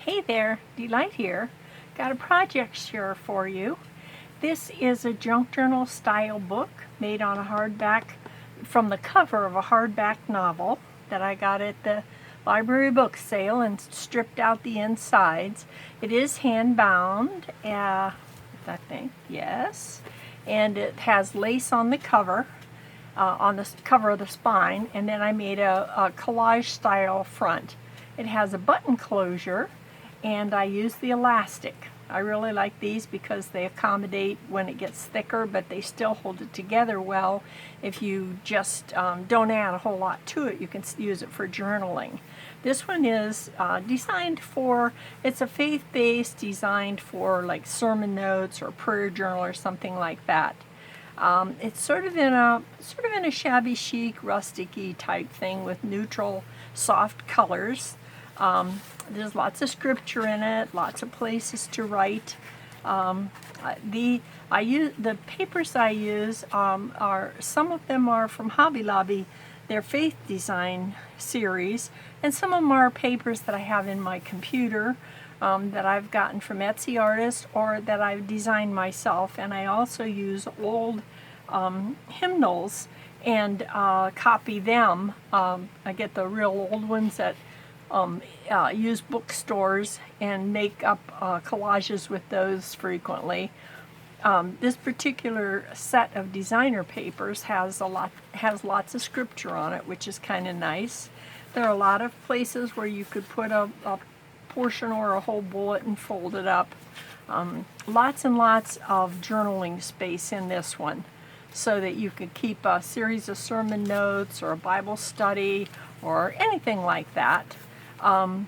Hey there, Delight here. Got a project share for you. This is a junk journal style book made on a hardback, from the cover of a hardback novel that I got at the library book sale and stripped out the insides. It is hand bound, I think, yes. And it has lace on the cover, on the cover of the spine, and then I made a collage style front. It has a button closure, and I use the elastic. I really like these because they accommodate when it gets thicker, but they still hold it together well. If you just don't add a whole lot to it, you can use it for journaling. This one is designed for, it's a faith-based, designed for like sermon notes or prayer journal or something like that. It's sort of in a shabby chic, rustic-y type thing with neutral, soft colors. There's lots of scripture in it, lots of places to write. The papers I use are, some of them are from Hobby Lobby, their faith design series, and some of them are papers that I have in my computer that I've gotten from Etsy artists or that I've designed myself. And I also use old hymnals and copy them. I get the real old ones that use bookstores and make up collages with those frequently. This particular set of designer papers has lots of scripture on it, which is kind of nice. There are a lot of places where you could put a portion or a whole bullet and fold it up. Lots and lots of journaling space in this one, so that you could keep a series of sermon notes or a Bible study or anything like that. I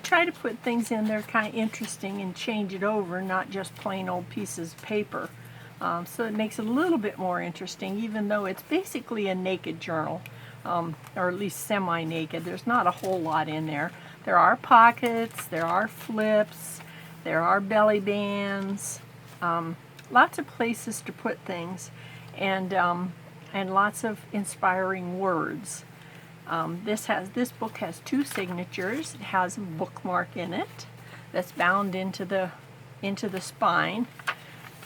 try to put things in there kind of interesting and change it over, not just plain old pieces of paper. So it makes it a little bit more interesting, even though it's basically a naked journal, or at least semi-naked. There's not a whole lot in there. There are pockets, there are flips, there are belly bands, lots of places to put things, and lots of inspiring words. This book has two signatures. It has a bookmark in it that's bound into the spine,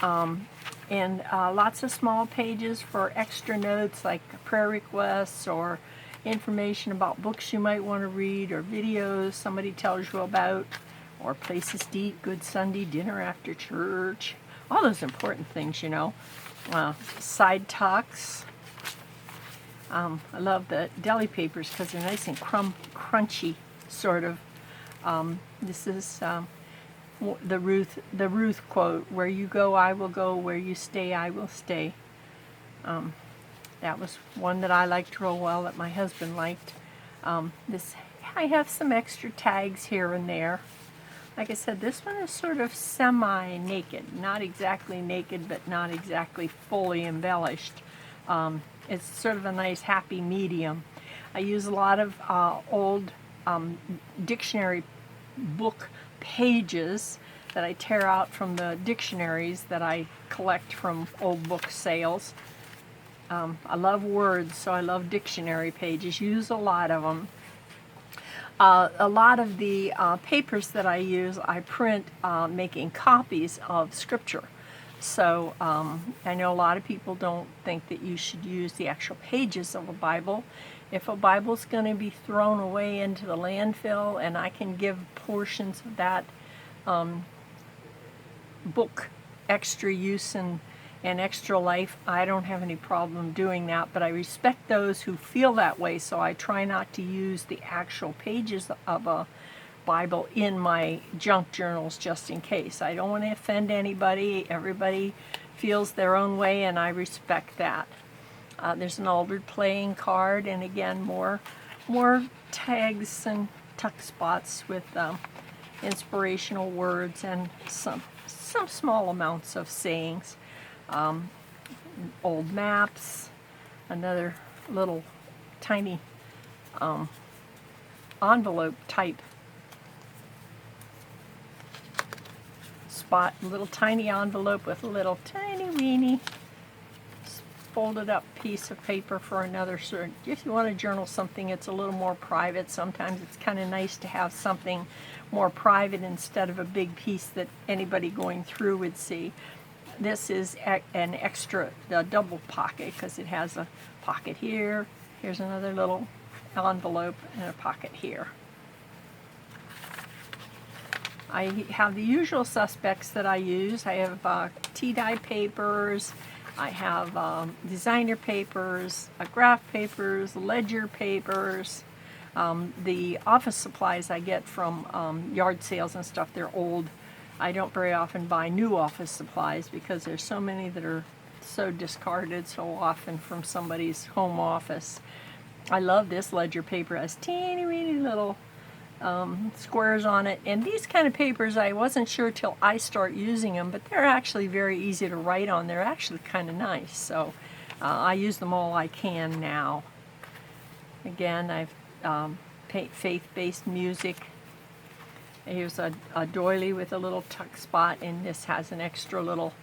and lots of small pages for extra notes like prayer requests or information about books you might want to read or videos somebody tells you about, or places to eat, good Sunday dinner after church, all those important things, you know. Side tucks. I love the deli papers because they're nice and crunchy, sort of. This is the Ruth quote: "Where you go, I will go. Where you stay, I will stay." That was one that I liked real well, that my husband liked. I have some extra tags here and there. Like I said, this one is sort of semi-naked. Not exactly naked, but not exactly fully embellished. It's sort of a nice happy medium. I use a lot of old dictionary book pages that I tear out from the dictionaries that I collect from old book sales. I love words, so I love dictionary pages. Use a lot of them. A lot of the papers that I use, I print making copies of scripture. So I know a lot of people don't think that you should use the actual pages of a Bible. If a Bible's going to be thrown away into the landfill and I can give portions of that book extra use and extra life, I don't have any problem doing that. But I respect those who feel that way, so I try not to use the actual pages of a Bible in my junk journals just in case. I don't want to offend anybody. Everybody feels their own way, and I respect that. There's an altered playing card, and again, more tags and tuck spots with inspirational words and some small amounts of sayings. Old maps, another little tiny envelope type spot, little tiny envelope with a little tiny weeny folded up piece of paper for another sort. If you want to journal something, it's a little more private. Sometimes it's kind of nice to have something more private instead of a big piece that anybody going through would see. This is an extra double pocket because it has a pocket here. Here's another little envelope and a pocket here. I have the usual suspects that I use. I have tea-dye papers, I have designer papers, graph papers, ledger papers. The office supplies I get from yard sales and stuff, they're old. I don't very often buy new office supplies because there's so many that are so discarded so often from somebody's home office. I love this ledger paper. It has teeny weeny little squares on it, and these kind of papers I wasn't sure till I start using them, but they're actually very easy to write on. They're actually kind of nice, so I use them all I can now. Again, I've faith-based music. Here's a doily with a little tuck spot, and this has an extra little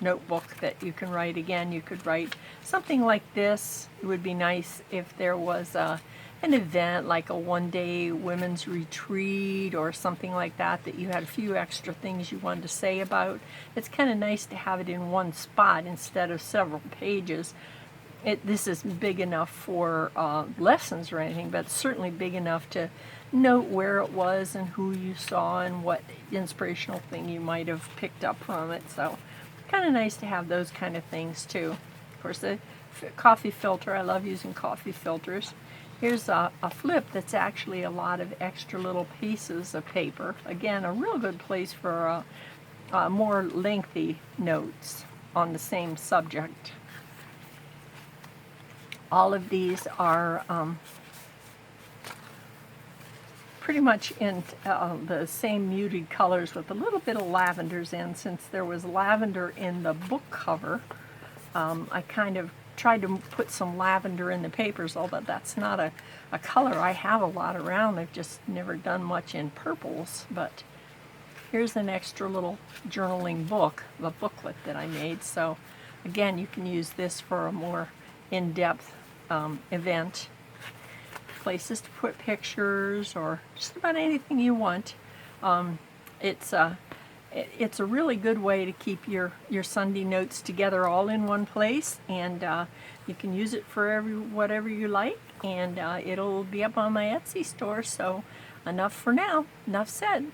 notebook that you can write. Again, you could write something like this. It would be nice if there was an event like a one-day women's retreat or something like that, that you had a few extra things you wanted to say about. It's kind of nice to have it in one spot instead of several pages. This is big enough for lessons or anything, but it's certainly big enough to note where it was and who you saw and what inspirational thing you might have picked up from it. So kind of nice to have those kind of things too. Of course, the coffee filter, I love using coffee filters. Here's a flip that's actually a lot of extra little pieces of paper. Again, a real good place for more lengthy notes on the same subject. All of these are pretty much in the same muted colors with a little bit of lavenders in. Since there was lavender in the book cover, I kind of tried to put some lavender in the papers, although that's not a color I have a lot around. I've just never done much in purples. But here's an extra little journaling book, the booklet that I made. So again, you can use this for a more in-depth event. Places to put pictures or just about anything you want. It's a really good way to keep your Sunday notes together all in one place, and you can use it for whatever you like, and it'll be up on my Etsy store. So enough for now. Enough said.